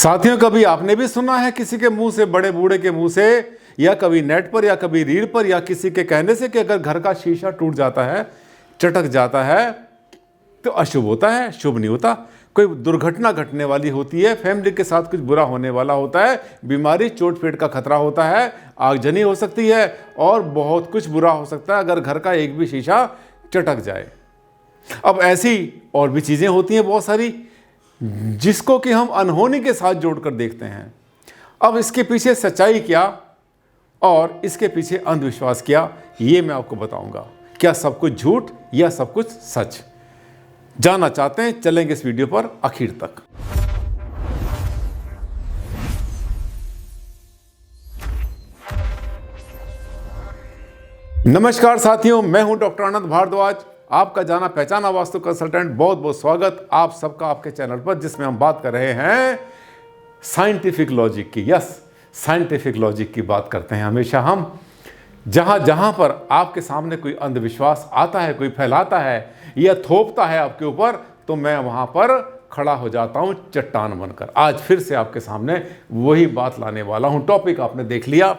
साथियों, कभी आपने भी सुना है किसी के मुंह से, बड़े बूढ़े के मुंह से, या कभी नेट पर या कभी रील पर या किसी के कहने से कि अगर घर का शीशा टूट जाता है, चटक जाता है तो अशुभ होता है, शुभ नहीं होता। कोई दुर्घटना घटने वाली होती है, फैमिली के साथ कुछ बुरा होने वाला होता है, बीमारी चोट पेट का खतरा होता है, आगजनी हो सकती है और बहुत कुछ बुरा हो सकता है अगर घर का एक भी शीशा चटक जाए। अब ऐसी और भी चीज़ें होती हैं बहुत सारी, जिसको कि हम अनहोनी के साथ जोड़कर देखते हैं। अब इसके पीछे सच्चाई क्या और इसके पीछे अंधविश्वास क्या, ये मैं आपको बताऊंगा। क्या सब कुछ झूठ या सब कुछ सच? जानना चाहते हैं? चलेंगे इस वीडियो पर आखिर तक। नमस्कार साथियों, मैं हूं डॉक्टर आनंद भारद्वाज, आपका जाना पहचाना वास्तु कंसल्टेंट। बहुत बहुत स्वागत आप सबका आपके चैनल पर, जिसमें हम बात कर रहे हैं साइंटिफिक लॉजिक की। यस, साइंटिफिक लॉजिक की बात करते हैं हमेशा हम। जहां पर आपके सामने कोई अंधविश्वास आता है, कोई फैलाता है या थोपता है आपके ऊपर, तो मैं वहां पर खड़ा हो जाता हूं चट्टान बनकर। आज फिर से आपके सामने वही बात लाने वाला हूं। टॉपिक आपने देख लिया,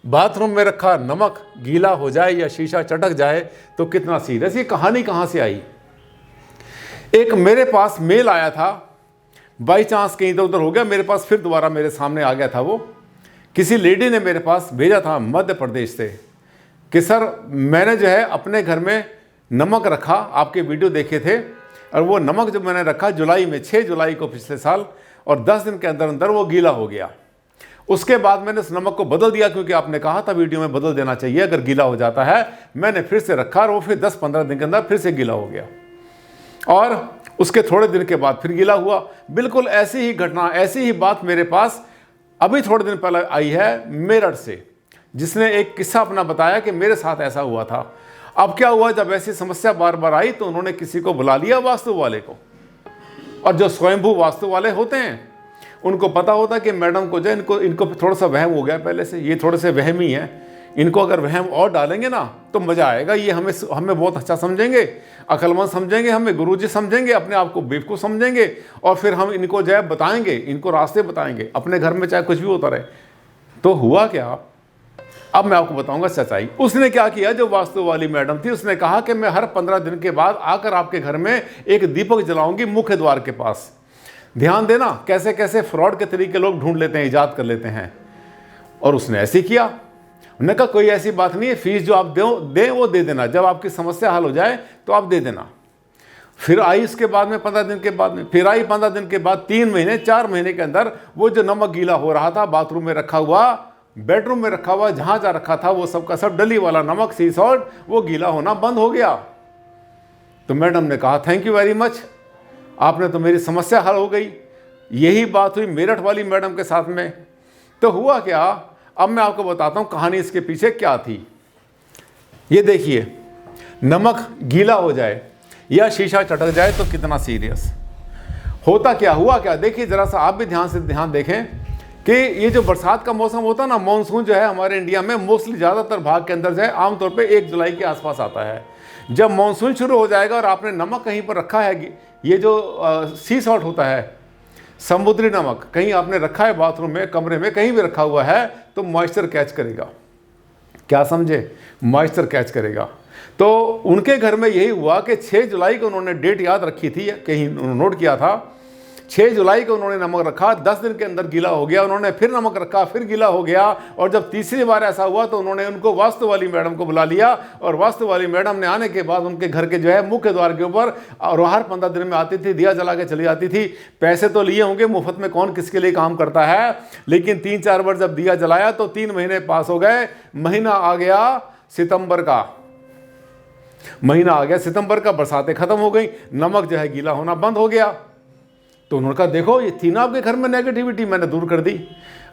बाथरूम में रखा नमक गीला हो जाए या शीशा चटक जाए तो कितना सीरियस। ये कहानी कहाँ से आई? एक मेरे पास मेल आया था, बाई चांस कहीं इधर उधर हो गया, मेरे पास फिर दोबारा मेरे सामने आ गया था। वो किसी लेडी ने मेरे पास भेजा था मध्य प्रदेश से कि सर, मैंने जो है अपने घर में नमक रखा, आपके वीडियो देखे थे, और वो नमक जो मैंने रखा जुलाई में, 6 जुलाई को पिछले साल, और 10 दिन के अंदर अंदर वो गीला हो गया। उसके बाद मैंने उस नमक को बदल दिया, क्योंकि आपने कहा था वीडियो में बदल देना चाहिए अगर गीला हो जाता है। मैंने फिर से रखा और वो फिर 10-15 दिन के अंदर फिर से गीला हो गया, और उसके थोड़े दिन के बाद फिर गीला हुआ। बिल्कुल ऐसी ही घटना, ऐसी ही बात मेरे पास अभी थोड़े दिन पहले आई है मेरठ से, जिसने एक किस्सा अपना बताया कि मेरे साथ ऐसा हुआ था। अब क्या हुआ, जब ऐसी समस्या बार बार आई तो उन्होंने किसी को बुला लिया, वास्तु वाले को। और जो स्वयंभू वास्तु वाले होते हैं उनको पता होता है कि मैडम को जो इनको थोड़ा सा वहम हो गया पहले से, ये थोड़े से वहमी हैं, इनको अगर वहम और डालेंगे ना तो मज़ा आएगा। ये हमें बहुत अच्छा समझेंगे, अक्लमंद समझेंगे, हमें गुरुजी समझेंगे, अपने आप को बेवकूफ़ समझेंगे, और फिर हम इनको जो है बताएंगे, इनको रास्ते बताएंगे अपने घर में, चाहे कुछ भी होता रहे। तो हुआ क्या, अब मैं आपको बताऊंगा सच्चाई। उसने क्या किया, जो वास्तु वाली मैडम थी, उसने कहा कि मैं हर 15 दिन के बाद आकर आपके घर में एक दीपक जलाऊंगी मुख्य द्वार के पास। ध्यान देना कैसे कैसे फ्रॉड के तरीके लोग ढूंढ लेते हैं, ईजाद कर लेते हैं। और उसने ऐसे किया। उन्होंने कहा कोई ऐसी बात नहीं है, फीस जो आप दें वो दे देना, जब आपकी समस्या हल हो जाए तो आप दे देना। फिर आई इसके बाद में 15 दिन के बाद में, फिर आई 15 दिन के बाद, 3 महीने 4 महीने के अंदर वो जो नमक गीला हो रहा था, बाथरूम में रखा हुआ, बेडरूम में रखा हुआ, जहाँ जहाँ रखा था वो सब का सब डली वाला नमक, सी सॉल्ट, वो गीला होना बंद हो गया। तो मैडम ने कहा थैंक यू वेरी मच, आपने तो मेरी समस्या हल हो गई। यही बात हुई मेरठ वाली मैडम के साथ में। तो हुआ क्या, अब मैं आपको बताता हूँ कहानी इसके पीछे क्या थी। ये देखिए, नमक गीला हो जाए या शीशा चटक जाए तो कितना सीरियस होता। क्या हुआ क्या, देखिए ज़रा सा आप भी ध्यान देखें कि ये जो बरसात का मौसम होता है ना, मानसून जो है हमारे इंडिया में मोस्टली ज़्यादातर भाग के अंदर जो है आमतौर पे 1 जुलाई के आसपास आता है। जब मानसून शुरू हो जाएगा और आपने नमक कहीं पर रखा है, ये जो सी सॉल्ट होता है, समुद्री नमक, कहीं आपने रखा है बाथरूम में, कमरे में, कहीं भी रखा हुआ है, तो मॉइस्चर कैच करेगा। क्या समझे? मॉइस्चर कैच करेगा। तो उनके घर में यही हुआ कि 6 जुलाई को उन्होंने डेट याद रखी थी, कहीं नोट किया था, 6 जुलाई को उन्होंने नमक रखा, 10 दिन के अंदर गीला हो गया। उन्होंने फिर नमक रखा, फिर गीला हो गया, और जब तीसरी बार ऐसा हुआ तो उन्होंने उनको वास्तु वाली मैडम को बुला लिया, और वास्तु वाली मैडम ने आने के बाद उनके घर के जो है मुख्य द्वार के ऊपर, और हर 15 दिन में आती थी, दिया जला के चली जाती थी। पैसे तो लिए होंगे, मुफ्त में कौन किसके लिए काम करता है, लेकिन 3-4 बार जब दिया जलाया तो 3 महीने पास हो गए। महीना आ गया सितंबर का, बरसातें खत्म हो गई, नमक जो है गीला होना बंद हो गया। तो उन्होंने कहा देखो, ये थी ना आपके घर में नेगेटिविटी, मैंने दूर कर दी।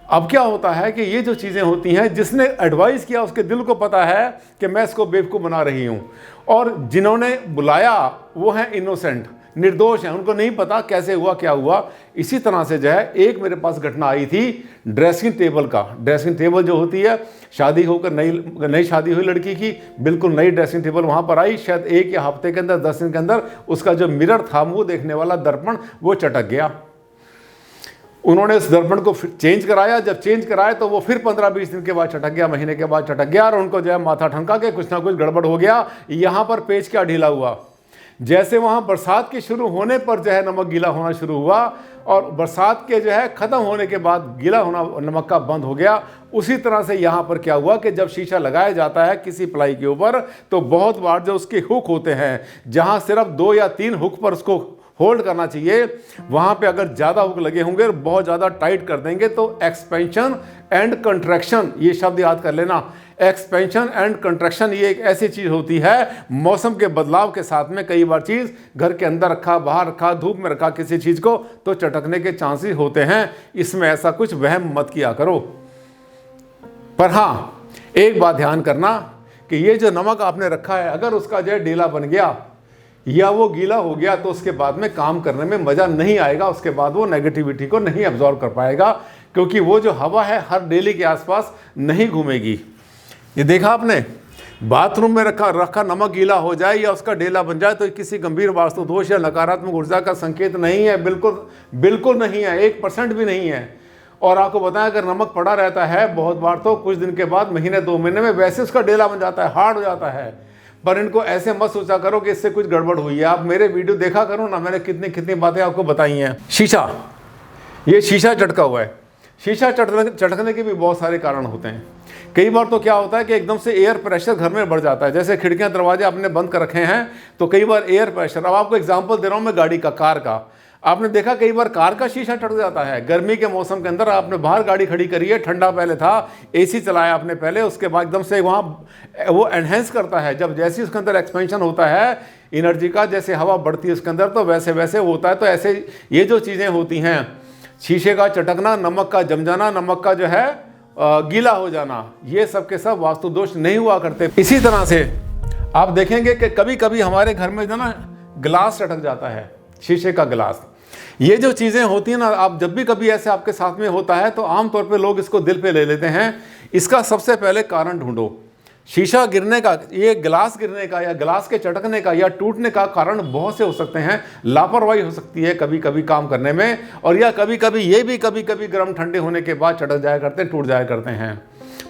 अब क्या होता है कि ये जो चीज़ें होती हैं, जिसने एडवाइस किया उसके दिल को पता है कि मैं इसको बेवकूफ़ बना रही हूँ, और जिन्होंने बुलाया वो हैं इनोसेंट, निर्दोष हैं, उनको नहीं पता कैसे हुआ क्या हुआ। इसी तरह से जो है एक मेरे पास घटना आई थी ड्रेसिंग टेबल का। ड्रेसिंग टेबल जो होती है, शादी होकर नई शादी हुई लड़की की, बिल्कुल नई ड्रेसिंग टेबल वहाँ पर आई। शायद 1 या हफ्ते के अंदर, 10 दिन के अंदर उसका जो मिरर था, मुँह देखने वाला दर्पण, वो चटक गया। उन्होंने इस दर्पण को चेंज कराया, जब चेंज कराया तो वो फिर 15-20 दिन के बाद चटक गया, महीने के बाद चटक गया, और उनको जो है माथा ठनका के कुछ ना कुछ गड़बड़ हो गया। यहाँ पर पेज क्या ढीला हुआ, जैसे वहाँ बरसात के शुरू होने पर जो है नमक गीला होना शुरू हुआ और बरसात के जो है ख़त्म होने के बाद गीला होना नमक का बंद हो गया, उसी तरह से यहाँ पर क्या हुआ कि जब शीशा लगाया जाता है किसी प्लाई के ऊपर तो बहुत बार जो उसके हुक होते हैं, जहाँ सिर्फ 2 या 3 हुक पर उसको होल्ड करना चाहिए, वहाँ पे अगर ज़्यादा हुक लगे होंगे और बहुत ज़्यादा टाइट कर देंगे तो एक्सपेंशन एंड कंट्रैक्शन, ये शब्द याद कर लेना, एक्सपेंशन एंड कंट्रैक्शन ये एक ऐसी चीज़ होती है मौसम के बदलाव के साथ में कई बार चीज़ घर के अंदर रखा, बाहर रखा, धूप में रखा किसी चीज़ को तो चटकने के चांसेस होते हैं। इसमें ऐसा कुछ वहम मत किया करो। पर हाँ, एक बात ध्यान करना कि ये जो नमक आपने रखा है अगर उसका जो है ढीला बन गया या वो गीला हो गया तो उसके बाद में काम करने में मज़ा नहीं आएगा, उसके बाद वो नेगेटिविटी को नहीं एब्जॉर्ब कर पाएगा, क्योंकि वो जो हवा है हर डेली के आसपास नहीं घूमेगी। ये देखा आपने, बाथरूम में रखा नमक गीला हो जाए या उसका ढेला बन जाए तो किसी गंभीर वास्तु दोष या नकारात्मक ऊर्जा का संकेत नहीं है, बिल्कुल नहीं है, 1% भी नहीं है। और आपको बताएं अगर नमक पड़ा रहता है बहुत बार तो कुछ दिन के बाद, महीने 2 महीने में वैसे उसका ढेला बन जाता है, हार्ड हो जाता है। पर इनको ऐसे मत सोचा करो कि इससे कुछ गड़बड़ हुई है। आप मेरे वीडियो देखा करो ना, मैंने कितनी बातें आपको बताई हैं। शीशा, ये शीशा चटका हुआ है। शीशा चटकने के भी बहुत सारे कारण होते हैं। कई बार तो क्या होता है कि एकदम से एयर प्रेशर घर में बढ़ जाता है, जैसे खिड़कियां दरवाजे आपने बंद कर रखे हैं तो कई बार एयर प्रेशर, अब आपको एग्जांपल दे रहा हूं मैं गाड़ी का, कार का, आपने देखा कई बार कार का शीशा चटक जाता है। गर्मी के मौसम के अंदर आपने बाहर गाड़ी खड़ी करी है, ठंडा पहले था, एसी चलाया आपने पहले, उसके बाद एकदम से वहाँ वो एनहेंस करता है, जब जैसे उसके अंदर एक्सपेंशन होता है एनर्जी का, जैसे हवा बढ़ती है उसके अंदर तो वैसे वैसे होता है। तो ऐसे ये जो चीज़ें होती हैं, शीशे का चटकना, नमक का जम जाना, नमक का जो है गीला हो जाना, ये सब के सब वास्तु दोष नहीं हुआ करते। इसी तरह से आप देखेंगे कि कभी कभी हमारे घर में जो ना गिलास चटक जाता है, शीशे का गिलास, ये जो चीज़ें होती हैं ना, आप जब भी कभी ऐसे आपके साथ में होता है तो आमतौर पे लोग इसको दिल पे ले लेते हैं। इसका सबसे पहले कारण ढूंढो। शीशा गिरने का, ये गिलास गिरने का या गिलास के चटकने का या टूटने का कारण बहुत से हो सकते हैं। लापरवाही हो सकती है कभी कभी काम करने में, और या कभी कभी ये भी कभी कभी गर्म ठंडे होने के बाद चटक जाया करते हैं, टूट जाया करते हैं।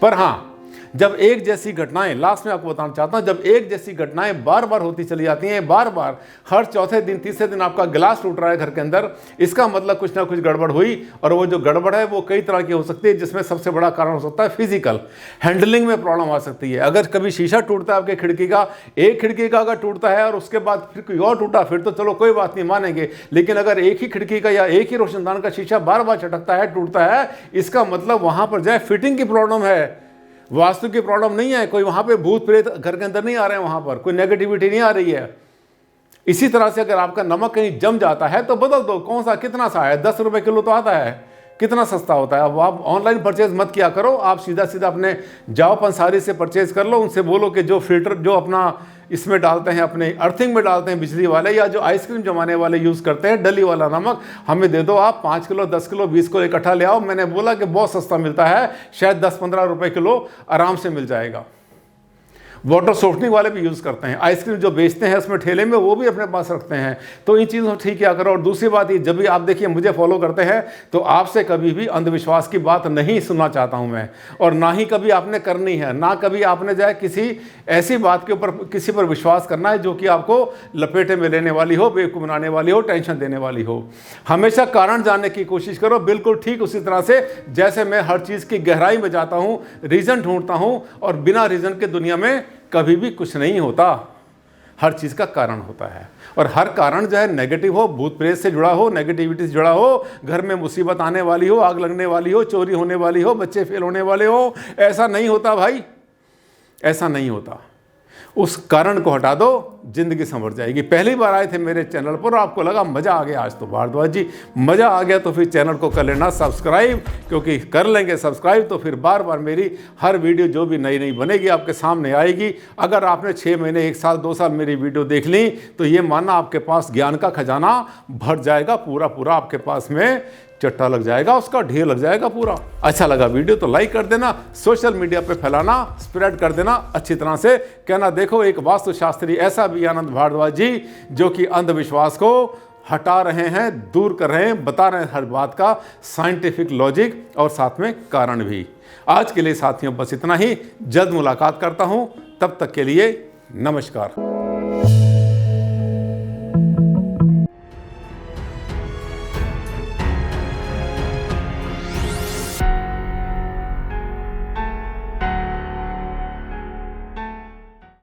पर हाँ, जब एक जैसी घटनाएं, लास्ट में आपको बताना चाहता हूं, जब एक जैसी घटनाएं बार बार होती चली जाती हैं, बार बार हर चौथे दिन तीसरे दिन आपका गिलास टूट रहा है घर के अंदर, इसका मतलब कुछ ना कुछ गड़बड़ हुई। और वो जो गड़बड़ है वो कई तरह की हो सकती है, जिसमें सबसे बड़ा कारण हो सकता है फिजिकल हैंडलिंग में प्रॉब्लम आ सकती है। अगर कभी शीशा टूटता है आपके खिड़की का, एक खिड़की का अगर टूटता है और उसके बाद फिर कोई और टूटा, फिर तो चलो कोई बात नहीं, मानेंगे। लेकिन अगर एक ही खिड़की का या एक ही रोशनदान का शीशा बार बार चटकता है, टूटता है, इसका मतलब वहां पर जो है फिटिंग की प्रॉब्लम है, वास्तु की प्रॉब्लम नहीं है। कोई वहां पे भूत प्रेत घर के अंदर नहीं आ रहे हैं, वहां पर कोई नेगेटिविटी नहीं आ रही है। इसी तरह से अगर आपका नमक कहीं जम जाता है तो बदल दो, कौन सा कितना सा है, 10 रुपए किलो तो आता है, कितना सस्ता होता है। अब आप ऑनलाइन परचेज मत किया करो, आप सीधा अपने जाओ पंसारी से परचेज कर लो, उनसे बोलो कि जो फिल्टर जो अपना इसमें डालते हैं, अपने अर्थिंग में डालते हैं बिजली वाले, या जो आइसक्रीम जमाने वाले यूज़ करते हैं डली वाला नमक, हमें दे दो आप 5 किलो 10 किलो 20 किलो इकट्ठा ले आओ। मैंने बोला कि बहुत सस्ता मिलता है, शायद 10-15 रुपए किलो आराम से मिल जाएगा। वाटर सॉफ्टनिंग वाले भी यूज़ करते हैं, आइसक्रीम जो बेचते हैं उसमें ठेले में, वो भी अपने पास रखते हैं। तो इन चीज़ों को ठीक किया करो। और दूसरी बात ये, जब भी आप देखिए मुझे फॉलो करते हैं तो आपसे कभी भी अंधविश्वास की बात नहीं सुनना चाहता हूं मैं, और ना ही कभी आपने करनी है, ना कभी आपने जाए किसी ऐसी बात के ऊपर किसी पर विश्वास करना है जो कि आपको लपेटे में लेने वाली हो, बेवकूफ़ बनाने वाली हो, टेंशन देने वाली हो। हमेशा कारण जानने की कोशिश करो, बिल्कुल ठीक उसी तरह से जैसे मैं हर चीज़ की गहराई में जाता हूँ, रीज़न ढूंढता हूँ, और बिना रीज़न के दुनिया में कभी भी कुछ नहीं होता, हर चीज़ का कारण होता है। और हर कारण जो है नेगेटिव हो, भूत प्रेत से जुड़ा हो, नेगेटिविटी से जुड़ा हो, घर में मुसीबत आने वाली हो, आग लगने वाली हो, चोरी होने वाली हो, बच्चे फेल होने वाले हो, ऐसा नहीं होता भाई, ऐसा नहीं होता। उस कारण को हटा दो, जिंदगी संवर जाएगी। पहली बार आए थे मेरे चैनल पर, आपको लगा मज़ा आ गया, आज तो भारद्वाज जी मज़ा आ गया, तो फिर चैनल को कर लेना सब्सक्राइब, क्योंकि कर लेंगे सब्सक्राइब तो फिर बार बार मेरी हर वीडियो जो भी नई नई बनेगी आपके सामने आएगी। अगर आपने 6 महीने 1 साल 2 साल मेरी वीडियो देख ली तो ये मानना आपके पास ज्ञान का खजाना भर जाएगा, पूरा आपके पास में चट्टा लग जाएगा, उसका ढेर लग जाएगा पूरा। अच्छा लगा वीडियो तो लाइक कर देना, सोशल मीडिया पे फैलाना, स्प्रेड कर देना अच्छी तरह से, कहना देखो एक वास्तुशास्त्री ऐसा भी आनंद भारद्वाज जी जो कि अंधविश्वास को हटा रहे हैं, दूर कर रहे हैं, बता रहे हैं हर बात का साइंटिफिक लॉजिक और साथ में कारण भी। आज के लिए साथियों बस इतना ही। जल्द मुलाकात करता हूं, तब तक के लिए नमस्कार।